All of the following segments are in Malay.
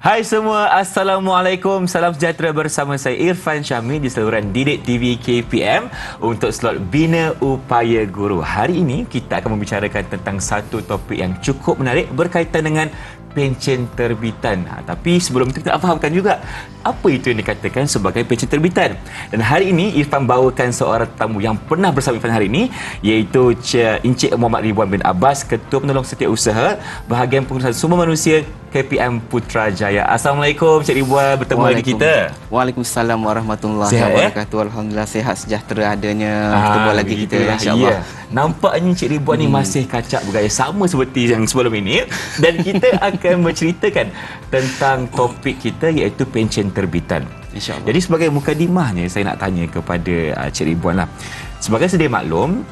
Hai semua, Assalamualaikum. Salam sejahtera bersama saya Irfan Syamil di saluran Didik TV KPM untuk slot Bina Upaya Guru. Hari ini kita akan membicarakan tentang satu topik yang cukup menarik berkaitan dengan pencen terbitan. Tapi sebelum itu kita nak fahamkan juga apa itu yang dikatakan sebagai pencen terbitan. Dan hari ini Irfan bawakan seorang tetamu yang pernah bersama Irfan hari ini, iaitu Encik Muhammad Ridwan bin Abbas, Ketua Penolong Setiausaha Bahagian Pengurusan Sumber Manusia KPM Putrajaya. Assalamualaikum Encik Ridwan, bertemu lagi kita. Waalaikumsalam warahmatullahi wabarakatuh. Alhamdulillah sihat sejahtera adanya. Bertemu lagi kita, insya-Allah. Nampaknya Encik Ridwan ni masih kacak bergaya sama seperti yang sebelum ini, dan kita akan menceritakan tentang topik kita, iaitu pencen terbitan. InsyaAllah. Jadi sebagai mukadimahnya, saya nak tanya kepada Encik Ridwan lah. Sebagai sedia maklum,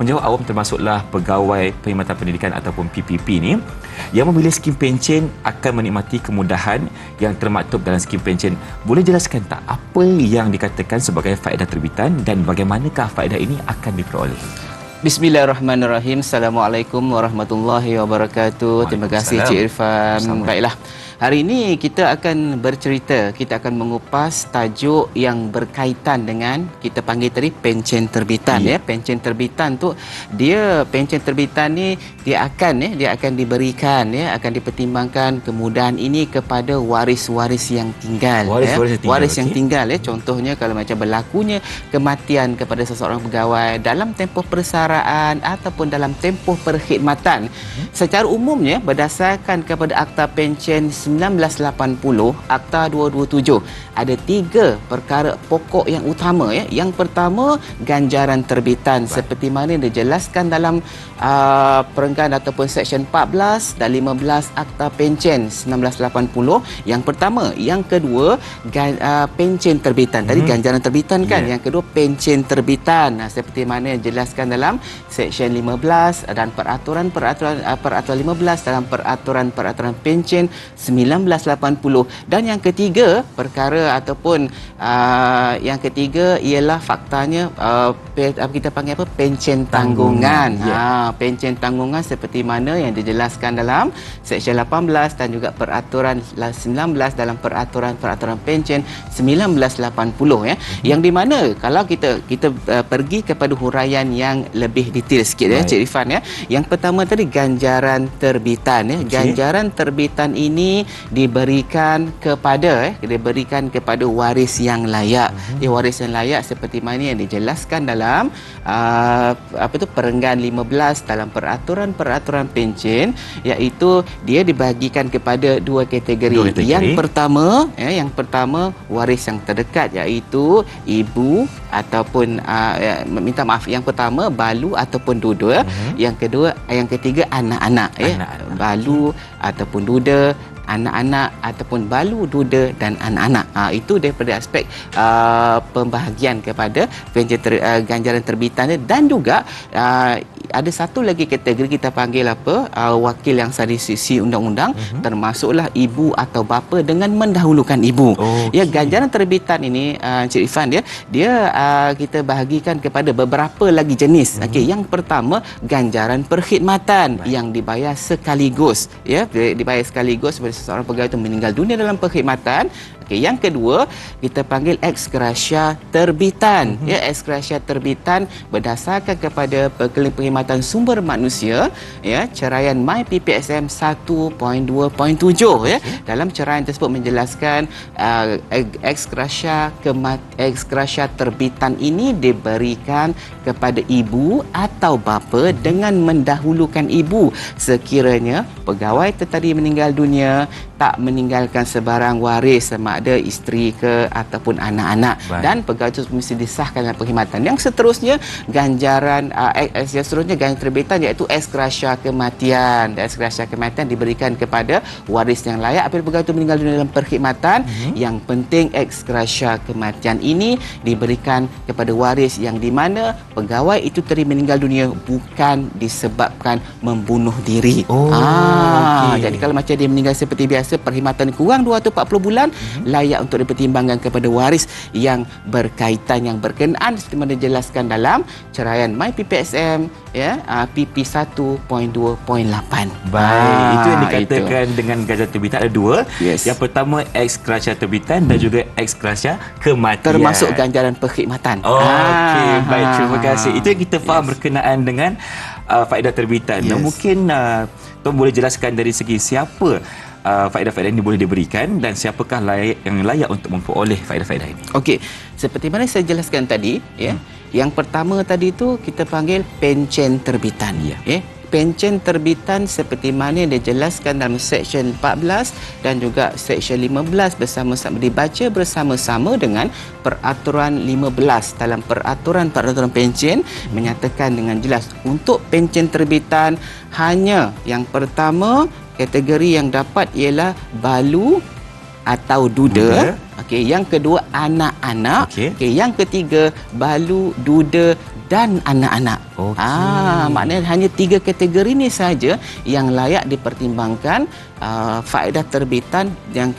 penjawat awam termasuklah pegawai perkhidmatan pendidikan ataupun PPP ni, yang memilih skim pencen akan menikmati kemudahan yang termaktub dalam skim pencen. Boleh jelaskan tak apa yang dikatakan sebagai faedah terbitan dan bagaimanakah faedah ini akan diperoleh? Bismillahirrahmanirrahim. Assalamualaikum warahmatullahi wabarakatuh. Terima kasih Cik Irfan. Baiklah. Hari ini kita akan bercerita, kita akan mengupas tajuk yang berkaitan dengan kita panggil tadi pencen terbitan ya. Pencen terbitan tu pencen terbitan ni dia akan diberikan ya, akan dipertimbangkan kemudahan ini kepada waris-waris yang tinggal. Waris yang tinggal ya. Contohnya kalau macam berlakunya kematian kepada seseorang pegawai dalam tempoh persaraan ataupun dalam tempoh perkhidmatan. Secara umumnya berdasarkan kepada Akta Pencen 1980, Akta 227, ada 3 perkara pokok yang utama ya. Yang pertama, ganjaran terbitan seperti mana dijelaskan dalam perenggan ataupun Seksyen 14 dan 15 Akta Pencen 1980. Yang pertama, yang kedua pencen terbitan. Tadi ganjaran terbitan kan, yang kedua pencen terbitan. Seperti mana dijelaskan dalam Seksyen 15 dan peraturan 15 dalam peraturan pencen 1980. Dan yang ketiga, perkara ataupun yang ketiga ialah faktanya kita panggil apa? Pencen tanggungan. Pencen tanggungan seperti mana yang dijelaskan dalam Seksyen 18 dan juga peraturan 19 dalam peraturan pencen 1980 ya. Yang di mana kalau kita pergi kepada huraian yang lebih detail sikit ya Cik Irfan ya. Yang pertama tadi ganjaran terbitan ya. Ganjaran terbitan ini diberikan kepada waris yang layak. Waris yang layak seperti mana yang dijelaskan dalam perenggan 15 dalam peraturan pencen, iaitu dia dibahagikan kepada 2 kategori. Yang pertama waris yang terdekat, iaitu ibu ataupun yang pertama balu ataupun duda. Yang ketiga anak-anak ya. Balu ataupun duda, anak-anak ataupun balu, duda dan anak-anak. Itu daripada aspek pembahagian kepada ganjaran terbitan. Dan juga ada satu lagi kategori kita panggil wakil yang sah di sisi undang-undang, termasuklah ibu atau bapa dengan mendahulukan ibu. Ya, ganjaran terbitan ini Encik Irfan dia kita bahagikan kepada beberapa lagi jenis. Yang pertama, ganjaran perkhidmatan yang dibayar sekaligus ya, dibayar sekaligus seseorang pegawai itu meninggal dunia dalam perkhidmatan. Yang kedua, kita panggil ex gratia terbitan. Ya, ex gratia terbitan berdasarkan kepada Perkhidmatan Sumber Manusia ya, ceraian MyPPSM 1.2.7 ya. Dalam ceraian tersebut menjelaskan ex gratia terbitan ini diberikan kepada ibu atau bapa dengan mendahulukan ibu sekiranya pegawai itu tadi meninggal dunia tak meninggalkan sebarang waris, sama ada isteri ke ataupun anak-anak. Dan pegawai itu mesti disahkan dalam perkhidmatan. Yang seterusnya ganjaran terbitan, iaitu ex gratia kematian. Ex gratia kematian diberikan kepada waris yang layak apabila pegawai itu meninggal dunia dalam perkhidmatan. Yang penting ex gratia kematian ini diberikan kepada waris yang di mana pegawai itu tadi meninggal dunia bukan disebabkan membunuh diri. Jadi kalau macam dia meninggal seperti biasa, perkhidmatan kurang 240 bulan, layak untuk dipertimbangkan kepada waris yang berkaitan, yang berkenaan seperti mana dijelaskan dalam ceraian MyPPSM ya PP 1.2.8. Baik, itu yang dikatakan itu. dengan ganjaran terbitan ada dua. Yes. Yang pertama ex gratia terbitan dan juga ex gratia kematian. Termasuk ganjaran perkhidmatan. Okey, baik, terima kasih. Itu yang kita faham berkenaan dengan faedah terbitan. Dan Yes. mungkin Tuan boleh jelaskan dari segi siapa faedah-faedah ini boleh diberikan dan siapakah yang layak untuk memperoleh faedah-faedah ini. Okey, seperti mana saya jelaskan tadi, ya. Yang pertama tadi tu kita panggil pencen terbitan, ya. Pencen terbitan seperti mana dijelaskan dalam Seksyen 14 dan juga Seksyen 15 bersama-sama dibaca bersama-sama dengan Peraturan 15. Dalam Peraturan pencen menyatakan dengan jelas untuk pencen terbitan hanya yang pertama kategori yang dapat ialah balu atau duda. Okey, yang kedua anak-anak. Okey, yang ketiga balu, duda dan anak-anak. Maknanya hanya 3 kategori ni saja yang layak dipertimbangkan faedah terbitan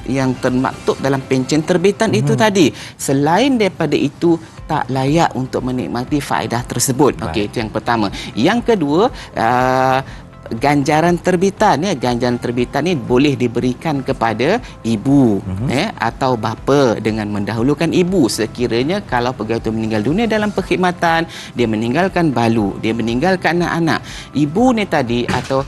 yang termaktub dalam pencen terbitan itu tadi. Selain daripada itu tak layak untuk menikmati faedah tersebut. Okey, itu yang pertama. Yang kedua, ganjaran terbitan, ya. Ganjaran terbitan ni boleh diberikan kepada ibu, atau bapa dengan mendahulukan ibu sekiranya kalau pegawai itu meninggal dunia dalam perkhidmatan, dia meninggalkan balu, dia meninggalkan anak-anak. Ibu ni tadi atau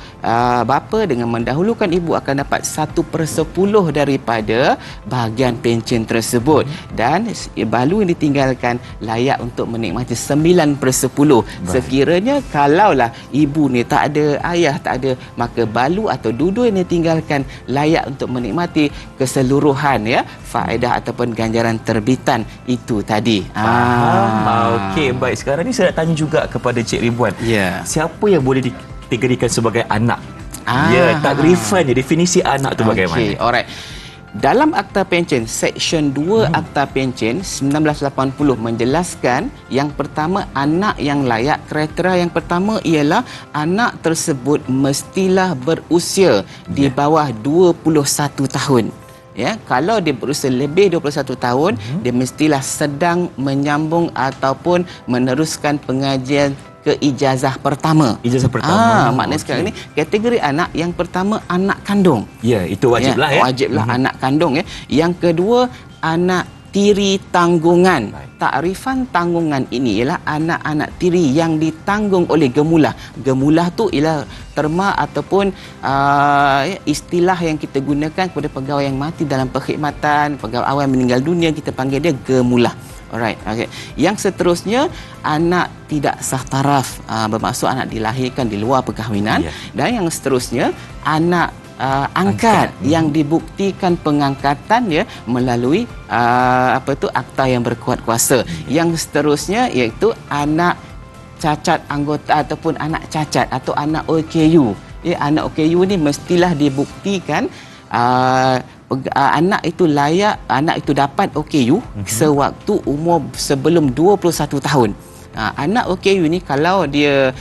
bapa dengan mendahulukan ibu akan dapat 1/10 daripada bahagian pencen tersebut, dan balu yang ditinggalkan layak untuk menikmati 9/10. Sekiranya kalaulah ibu ni tak ada, ayah tak ada, maka balu atau dudu yang ditinggalkan layak untuk menikmati keseluruhan, ya, faedah ataupun ganjaran terbitan itu tadi. Okey, baik. Sekarang ni saya nak tanya juga kepada Cik Ridwan. Siapa yang boleh dikategorikan sebagai anak? Takrifan, definisi anak tu bagaimana? Okey, alright. Dalam Akta Pencen, Seksyen 2 Akta Pencen 1980 menjelaskan yang pertama anak yang layak. Kriteria yang pertama ialah anak tersebut mestilah berusia di bawah 21 tahun. Ya, kalau dia berusia lebih 21 tahun, dia mestilah sedang menyambung ataupun meneruskan pengajian ke ijazah pertama. Ijazah pertama. Maknanya sekarang ni kategori anak yang pertama anak kandung. Ya, itu wajiblah, ya. Wajiblah anak kandung, ya. Yang kedua anak tiri tanggungan. Takrifan tanggungan ini ialah anak-anak tiri yang ditanggung oleh gemulah. Gemulah tu ialah terma ataupun istilah yang kita gunakan kepada pegawai yang mati dalam perkhidmatan, pegawai awam meninggal dunia, kita panggil dia gemulah. Alright, okay. Yang seterusnya anak tidak sah taraf, bermaksud anak dilahirkan di luar perkahwinan. Dan yang seterusnya anak angkat yang dibuktikan pengangkatan, ya, melalui akta yang berkuat kuasa. Yang seterusnya iaitu anak cacat anggota ataupun anak cacat atau anak OKU. Ya, anak OKU ni mestilah dibuktikan anak itu layak, anak itu dapat OKU sewaktu umur sebelum 21 tahun. Anak OKU ni kalau dia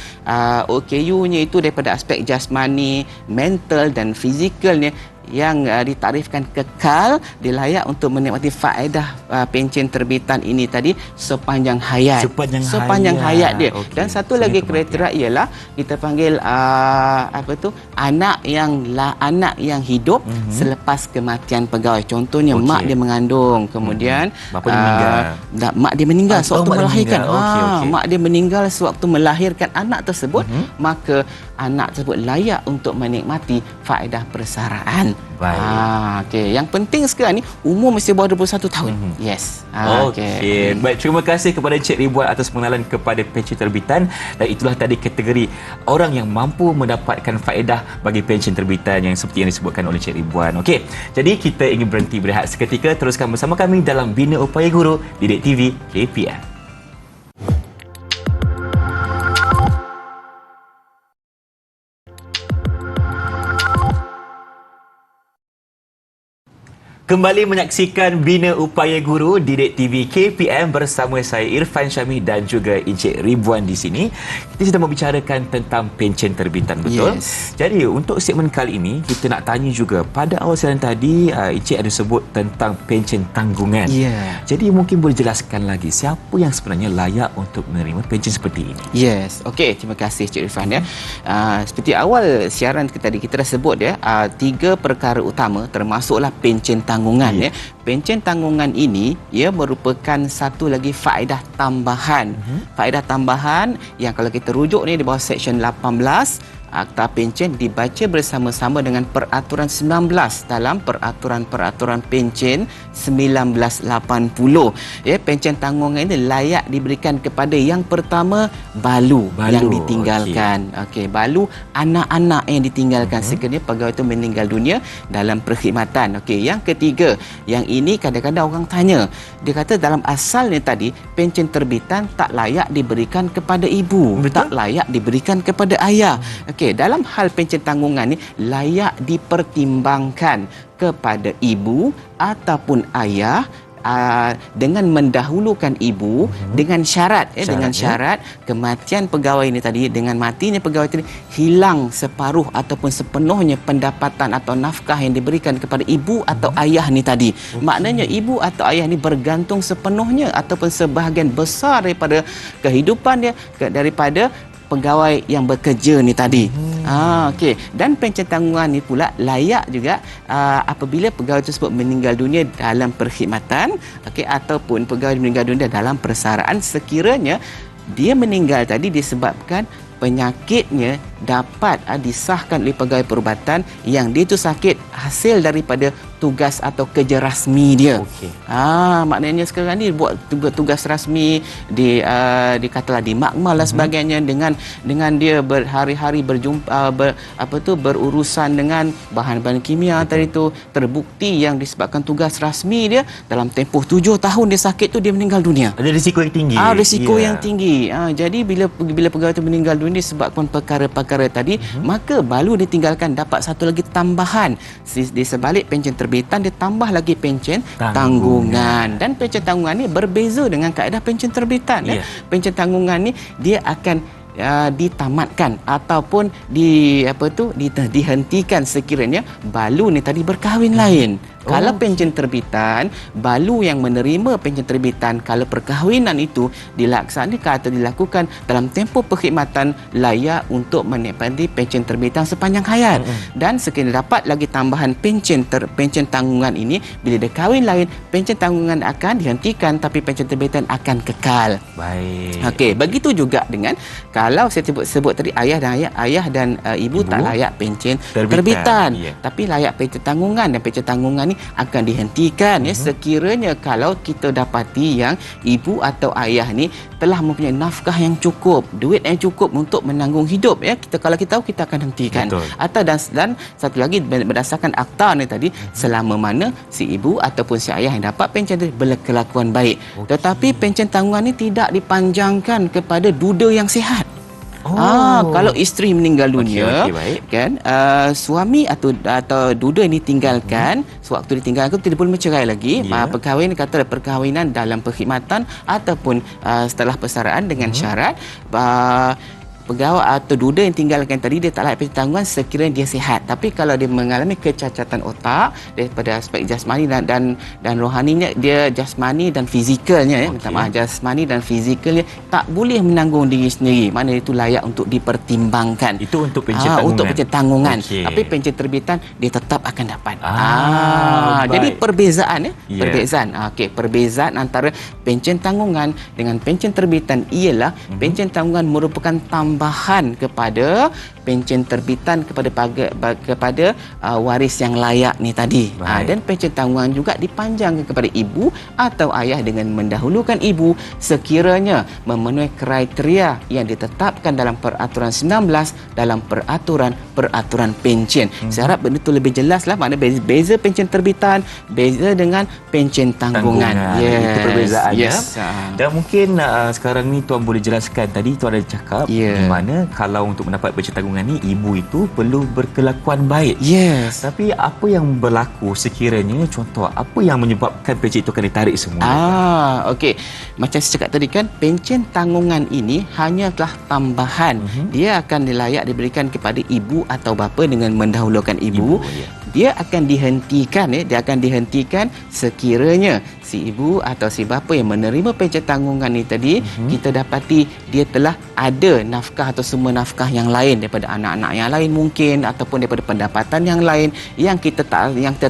OKU-nya itu daripada aspek jasmani, mental dan fizikalnya yang ditarifkan kekal, dia layak untuk menikmati faedah pencen terbitan ini tadi sepanjang hayat. Sepanjang hayat dia. Dan satu lagi kriteria ialah kita panggil anak yang hidup selepas kematian pegawai. Contohnya mak dia mengandung, kemudian mak dia meninggal sewaktu melahirkan. Mak dia meninggal sewaktu melahirkan anak tersebut, maka anak tersebut layak untuk menikmati faedah persaraan. Okey. Yang penting sekarang ni umur mesti bawah 21 tahun. Yes. Okey. Baik, terima kasih kepada Cik Ridwan atas pengenalan kepada pencen terbitan, dan itulah tadi kategori orang yang mampu mendapatkan faedah bagi pencen terbitan yang seperti yang disebutkan oleh Cik Ridwan. Okey. Jadi kita ingin berhenti berehat seketika, teruskan bersama kami dalam Bina Upaya Guru Didik TV KPM. Kembali menyaksikan Bina Upaya Guru Didik TV KPM bersama saya Irfan Syamie dan juga Encik Ridwan di sini. Kita sedang membicarakan tentang pencen terbitan, betul? Yes. Jadi untuk segmen kali ini kita nak tanya juga, pada awal siaran tadi Encik ada sebut tentang pencen tanggungan. Ya. Jadi mungkin boleh jelaskan lagi siapa yang sebenarnya layak untuk menerima pencen seperti ini? Yes. Okey, terima kasih Cik Irfan ya. Seperti awal siaran kita tadi kita dah sebut ya, 3 perkara utama termasuklah pencen tanggungan ya. Pencen tanggungan ini ia merupakan satu lagi faedah tambahan. Faedah tambahan yang kalau kita rujuk ni di bawah Seksyen 18 Akta Pencen dibaca bersama-sama dengan Peraturan 19 dalam Peraturan-Peraturan Pencen 1980. Ya, pencen tanggungan ini layak diberikan kepada yang pertama balu yang ditinggalkan. Okey, balu anak-anak yang ditinggalkan sekiranya pegawai itu meninggal dunia dalam perkhidmatan. Okey, yang ketiga, yang ini kadang-kadang orang tanya, dia kata dalam asalnya tadi pencen terbitan tak layak diberikan kepada ibu, tak layak diberikan kepada ayah. Okey, dalam hal pencen tanggungan ni layak dipertimbangkan kepada ibu ataupun ayah dengan mendahulukan ibu dengan syarat dengan syarat kematian pegawai ini tadi, dengan matinya pegawai ini hilang separuh ataupun sepenuhnya pendapatan atau nafkah yang diberikan kepada ibu atau ayah ni tadi. Maknanya ibu atau ayah ni bergantung sepenuhnya ataupun sebahagian besar daripada kehidupan dia daripada pegawai yang bekerja ni tadi. Okey. Dan pencen tanggungan ni pula layak juga apabila pegawai tersebut meninggal dunia dalam perkhidmatan, okey, ataupun pegawai meninggal dunia dalam persaraan sekiranya dia meninggal tadi disebabkan penyakitnya dapat disahkan oleh pegawai perubatan yang dia tu sakit hasil daripada tugas atau kerja rasmi dia. Okey. Maknanya sekarang ni buat tugas rasmi dikatalah di makmal dan sebagainya, dengan dia berhari-hari berjumpa berurusan dengan bahan-bahan kimia tadi tu, terbukti yang disebabkan tugas rasmi dia dalam tempoh 7 tahun dia sakit tu dia meninggal dunia. Ada risiko yang tinggi. Risiko yang tinggi. Jadi bila pegawai itu meninggal dunia disebabkan perkara-perkara tadi, maka balu ditinggalkan dapat satu lagi tambahan. Di sebalik pencen terbitan dia tambah lagi pencen tanggungan. Dan pencen tanggungan ni berbeza dengan kaedah pencen terbitan. Pencen tanggungan ni dia akan ditamatkan ataupun dihentikan sekiranya balu ni tadi berkahwin lain. Kalau pencen terbitan, balu yang menerima pencen terbitan kalau perkahwinan itu dilaksanakan atau dilakukan dalam tempoh perkhidmatan layak untuk menikmati pencen terbitan sepanjang hayat. Dan sekiranya dapat lagi tambahan pencen tanggungan ini, bila dia kahwin lain, pencen tanggungan akan dihentikan tapi pencen terbitan akan kekal. Baik. Okey, begitu juga dengan kalau saya sebut tadi ayah dan ibu tak layak pencen terbitan. Tapi layak pencen tanggungan, dan pencen tanggungan ni akan dihentikan sekiranya kalau kita dapati yang ibu atau ayah ni telah mempunyai nafkah yang cukup, duit yang cukup untuk menanggung hidup ya. Kalau kita tahu kita akan hentikan. Atau dan satu lagi berdasarkan akta ni tadi, selama mana si ibu ataupun si ayah yang dapat pencen berkelakuan baik. Tetapi pencen tanggungan ni tidak dipanjangkan kepada duda yang sihat. Kalau isteri meninggal dunia, kan, suami atau duda ini tinggalkan, sewaktu ditinggalkan tidak boleh bercerai lagi. Perkahwinan kata perkahwinan dalam perkhidmatan ataupun setelah persaraan dengan syarat pegawai atau duda yang tinggalkan tadi dia tak layak pencen tanggungan sekiranya dia sihat. Tapi kalau dia mengalami kecacatan otak daripada aspek jasmani dan rohaninya, dia jasmani dan fizikalnya minta maaf, jasmani dan fizikalnya tak boleh menanggung diri sendiri, mana itu layak untuk dipertimbangkan. Itu untuk pencen tanggungan. Untuk pencen tanggungan. Tapi pencen terbitan dia tetap akan dapat. Jadi perbezaan perbezaan. Perbezaan antara pencen tanggungan dengan pencen terbitan ialah pencen tanggungan merupakan tambahan kepada pencen terbitan kepada waris yang layak ni tadi. Dan pencen tanggungan juga dipanjangkan kepada ibu atau ayah dengan mendahulukan ibu sekiranya memenuhi kriteria yang ditetapkan dalam Peraturan 19 dalam Peraturan Pencen. Saya harap benda itu lebih jelaslah, mana beza pencen terbitan beza dengan pencen tanggungan. Itu perbezaannya. Dan mungkin sekarang ni tuan boleh jelaskan, tadi tuan ada cakap di mana kalau untuk mendapat pencen tanggungan tanggungan ni ibu itu perlu berkelakuan baik. Yes. Tapi apa yang berlaku sekiranya, contoh apa yang menyebabkan pencen itu akan ditarik semula? Okey. Macam saya cakap tadi kan, pencen tanggungan ini hanyalah tambahan. Dia akan layak diberikan kepada ibu atau bapa dengan mendahulukan ibu. Ya. Dia akan dihentikan, dia akan dihentikan sekiranya si ibu atau si bapa yang menerima pencen tanggungan ni tadi, kita dapati dia telah ada nafkah atau sumber nafkah yang lain daripada anak-anak yang lain mungkin, ataupun daripada pendapatan yang lain yang kita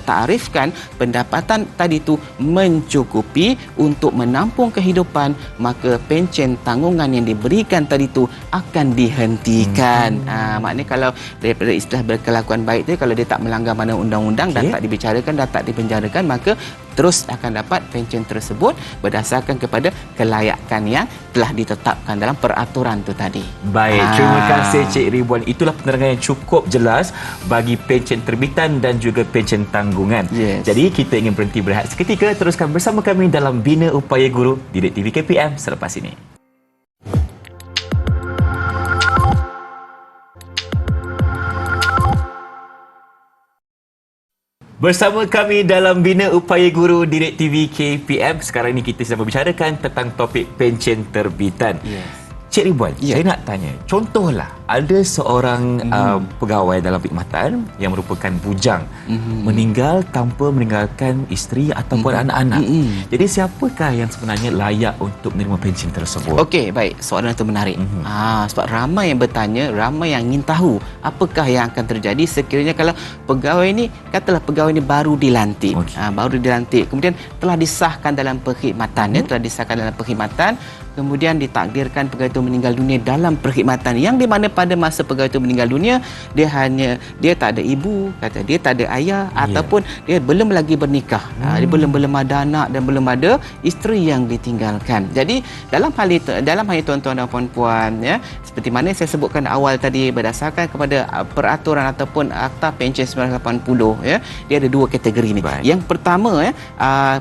takrifkan pendapatan tadi tu mencukupi untuk menampung kehidupan, maka pencen tanggungan yang diberikan tadi tu akan dihentikan. Maknanya kalau daripada istilah berkelakuan baik tu, kalau dia tak melanggar mana undang-undang dan tak dibicarakan dan tak dipenjarakan, maka terus akan dapat pencen tersebut berdasarkan kepada kelayakan yang telah ditetapkan dalam peraturan tu tadi. Baik, terima kasih Cik Ridwan. Itulah penerangan yang cukup jelas bagi pencen terbitan dan juga pencen tanggungan. Yes. Jadi kita ingin berhenti berehat seketika, teruskan bersama kami dalam Bina Upaya Guru Didik TV KPM selepas ini. Bersama kami dalam Bina Upaya Guru Didik TV KPM. Sekarang ini kita sedang membicarakan tentang topik pencen terbitan. Yes. Cik Ridwan, saya nak tanya, contohlah ada seorang pegawai dalam perkhidmatan yang merupakan bujang meninggal tanpa meninggalkan isteri ataupun anak-anak. Jadi siapakah yang sebenarnya layak untuk menerima pencen tersebut? Okey, baik. Soalan itu menarik. Sebab ramai yang bertanya, ramai yang ingin tahu apakah yang akan terjadi sekiranya kalau pegawai ini, katalah pegawai ini baru dilantik. Baru dilantik. Kemudian telah disahkan dalam perkhidmatan, telah disahkan dalam perkhidmatan, kemudian ditakdirkan pegawai itu meninggal dunia dalam perkhidmatan, yang di mana pada masa pegawai itu meninggal dunia, dia tak ada ibu, kata dia tak ada ayah, ataupun dia belum lagi bernikah. Dia belum ada anak dan belum ada isteri yang ditinggalkan. Jadi dalam hal itu tuan-tuan dan puan-puan, seperti mana saya sebutkan awal tadi, berdasarkan kepada peraturan ataupun Akta Pencen 1980, dia ada dua kategori ni. Baik. Yang pertama,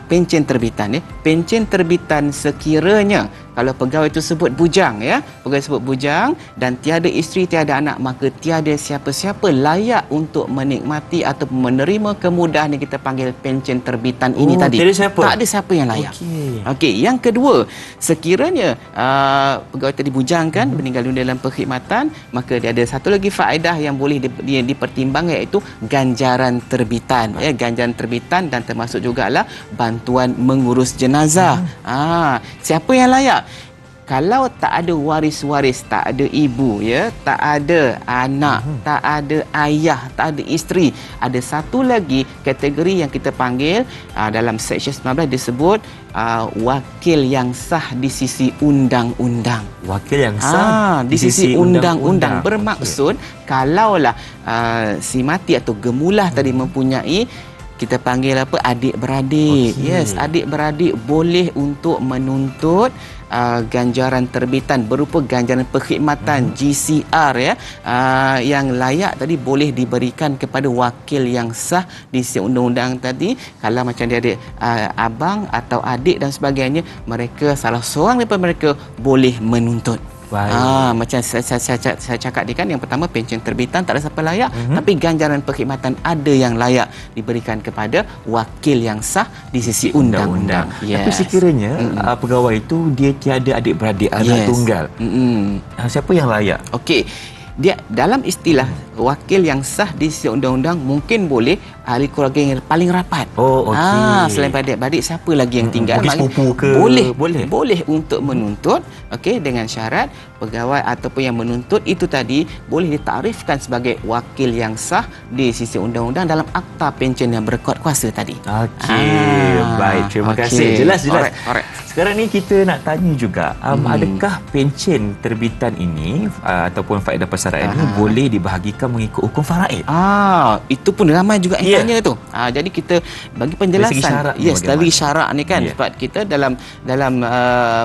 pencen terbitan. Pencen terbitan sekiranya kalau pegawai tersebut bujang, pegawai tersebut bujang dan tiada isteri, tiada anak, maka tiada siapa-siapa layak untuk menikmati atau menerima kemudahan yang kita panggil pencen terbitan ini tadi. Tiada siapa? Tak ada siapa yang layak. Okey, yang kedua, sekiranya pegawai tadi bujang kan, meninggal dunia dalam perkhidmatan, maka dia ada satu lagi faedah yang boleh dipertimbangkan, iaitu ganjaran terbitan. Ganjaran terbitan, dan termasuk jugalah bantuan mengurus jenazah. Siapa yang layak? Kalau tak ada waris-waris, tak ada ibu, tak ada anak, tak ada ayah, tak ada isteri, ada satu lagi kategori yang kita panggil dalam Seksyen 19 disebut wakil yang sah di sisi undang-undang. Wakil yang sah di sisi undang-undang. Bermaksud kalaulah si mati atau gemulah tadi mempunyai, kita panggil adik-beradik. Yes, adik-beradik boleh untuk menuntut ganjaran terbitan berupa ganjaran perkhidmatan GCR, yang layak tadi boleh diberikan kepada wakil yang sah di sisi undang-undang tadi. Kalau macam dia ada abang atau adik dan sebagainya, mereka, salah seorang daripada mereka boleh menuntut. Macam saya cakap tadi kan, yang pertama pencen terbitan tak ada siapa layak, tapi ganjaran perkhidmatan ada yang layak diberikan kepada wakil yang sah di sisi undang-undang. Tapi sekiranya pegawai itu dia tiada adik-beradik, anak tunggal, siapa yang layak? Okey, dia dalam istilah wakil yang sah di sisi undang-undang mungkin boleh ahli keluarga yang paling rapat. Selain adik-beradik, siapa lagi yang tinggal? Mungkin sepupu ke? Boleh untuk menuntut, dengan syarat pegawai ataupun yang menuntut itu tadi boleh ditarifkan sebagai wakil yang sah di sisi undang-undang dalam Akta Pencen yang berkuat kuasa tadi. Baik, terima kasih. Jelas. Alright. Sekarang ni kita nak tanya juga, adakah pencen terbitan ini ataupun faedah persaraan ini boleh dibahagikan mengikut hukum faraid? Itu pun ramai juga yang tanya tu. Jadi kita bagi penjelasan. Dari syarak ni kan, sebab kita dalam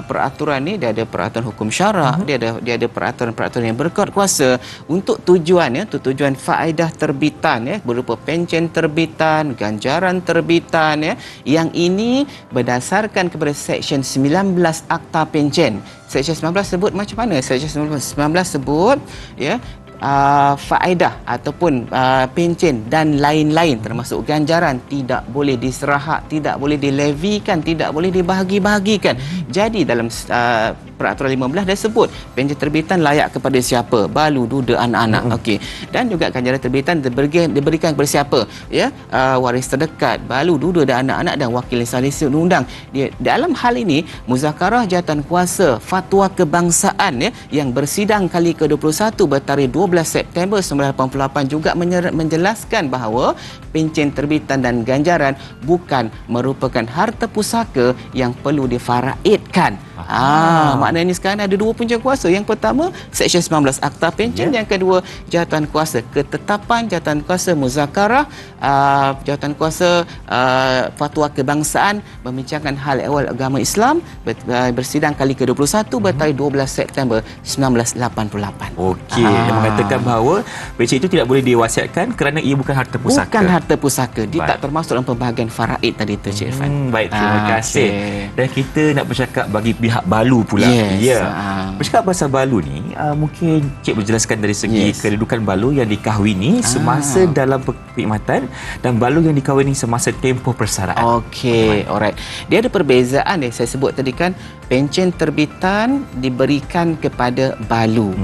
peraturan ni dia ada peraturan hukum syarak, dia ada peraturan-peraturan yang berkuat kuasa untuk tujuan faedah terbitan, berupa pencen terbitan, ganjaran terbitan, yang ini berdasarkan kepada Seksyen 19 Akta Pencen. Seksyen 19 sebut macam mana? Seksyen 19 sebut, faedah ataupun pencen dan lain-lain termasuk ganjaran tidak boleh diserahak, tidak boleh dilevikan, tidak boleh dibahagi-bahagikan. Jadi dalam peraturan 15 dah sebut pencen terbitan layak kepada siapa? Balu, duda, anak-anak. Okey. Dan juga ganjaran terbitan diberikan kepada siapa? Ya, waris terdekat, balu, duda dan anak-anak dan wakil instansi undang-undang. Dalam hal ini muzakarah jawatankuasa fatwa kebangsaan ya yang bersidang kali ke-21 bertarikh 12 September 1988 juga menjelaskan bahawa pencen terbitan dan ganjaran bukan merupakan harta pusaka yang perlu difaraidkan. Maknanya sekarang ada dua punca kuasa. Yang pertama, Seksyen 19 Akta Pencen. Yang kedua, jawatankuasa ketetapan, jawatankuasa muzakarah, jawatankuasa fatwa kebangsaan membincangkan hal ehwal agama Islam bersidang kali ke-21 bertarikh 12 September 1988. Okey, dia mengatakan bahawa pencen itu tidak boleh diwasiatkan kerana ia bukan harta pusaka. Bukan harta pusaka. Dia tak termasuk dalam pembahagian faraid tadi tu, Cik Irfan. Baik, terima kasih. Okay. Dan kita nak bercakap bagi pihak balu pula. Yes. Ya. Bercakap pasal balu ni, mungkin Cik berjelaskan dari segi kedudukan balu yang dikahwini semasa dalam perkhidmatan dan balu yang dikahwini semasa tempoh persaraan. Okey, alright. Dia ada perbezaan saya sebut tadi kan, pencen terbitan diberikan kepada balu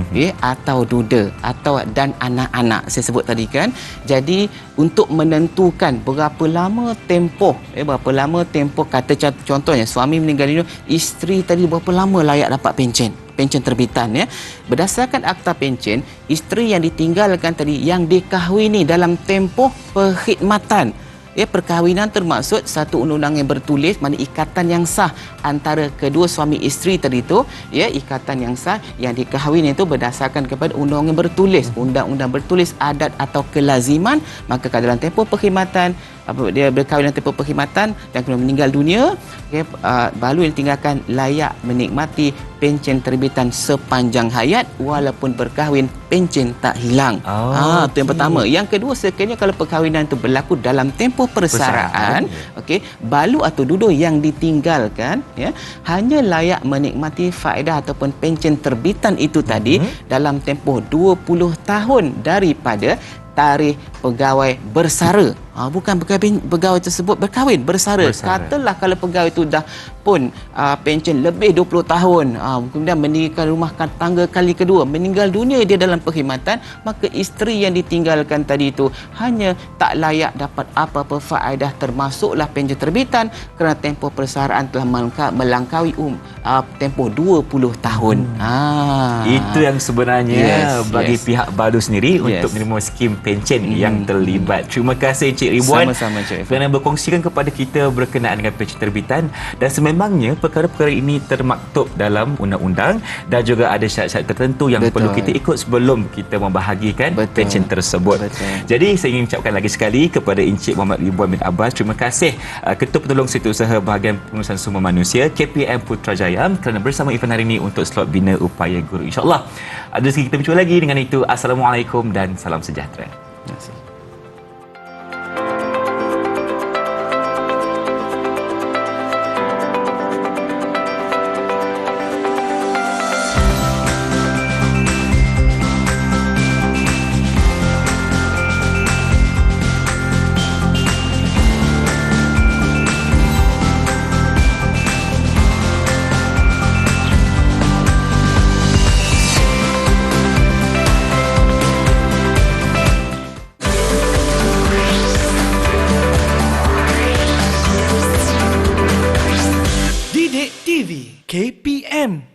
atau duda atau dan anak-anak saya sebut tadi kan. Jadi untuk menentukan berapa lama tempoh kata contohnya suami meninggal dunia, isteri tadi berapa lama layak dapat pencen terbitan ya. Berdasarkan akta pencen, isteri yang ditinggalkan tadi yang dikahwini dalam tempoh perkhidmatan. Ya, perkahwinan termaksud satu undang-undang yang bertulis, mana ikatan yang sah antara kedua suami isteri tadi itu, ya, ikatan yang sah yang dikahwini itu berdasarkan kepada undang-undang yang bertulis, undang-undang bertulis adat atau kelaziman. Maka dalam tempoh perkhidmatan, dia berkahwin dalam tempoh perkhidmatan dan kemudian meninggal dunia, balu yang ditinggalkan layak menikmati pencen terbitan sepanjang hayat walaupun berkahwin, pencen tak hilang. Itu yang pertama. Yang kedua, sekiranya kalau perkahwinan itu berlaku dalam tempoh persaraan, balu atau duda yang ditinggalkan ya hanya layak menikmati faedah ataupun pencen terbitan itu tadi dalam tempoh 20 tahun daripada tarikh pegawai bersara. Bukan pegawai tersebut berkahwin, bersara. Katalah kalau pegawai itu dah pun pencen lebih 20 tahun, kemudian mendirikan rumah tangga kali kedua, meninggal dunia dia dalam perkhidmatan, maka isteri yang ditinggalkan tadi itu hanya tak layak dapat apa-apa faedah termasuklah pencen terbitan kerana tempoh persaraan telah melampaui tempoh 20 tahun. Itu yang sebenarnya bagi pihak balu sendiri untuk menerima skim pencen yang terlibat. Terima kasih Cik Ridwan kerana berkongsikan kepada kita berkenaan dengan pencen terbitan, dan sememangnya perkara-perkara ini termaktub dalam undang-undang dan juga ada syarat-syarat tertentu yang perlu kita ikut sebelum kita membahagikan pencen tersebut. Jadi saya ingin ucapkan lagi sekali kepada Encik Muhammad Ridwan bin Abbas, terima kasih Ketua Penolong Setiausaha Bahagian Pengurusan Sumber Manusia KPM Putrajaya kerana bersama Irfan hari ini untuk slot Bina Upaya Guru. InsyaAllah ada rezeki kita berjumpa lagi. Dengan itu, Assalamualaikum dan salam sejahtera. Terima kasih. Didik TV KPM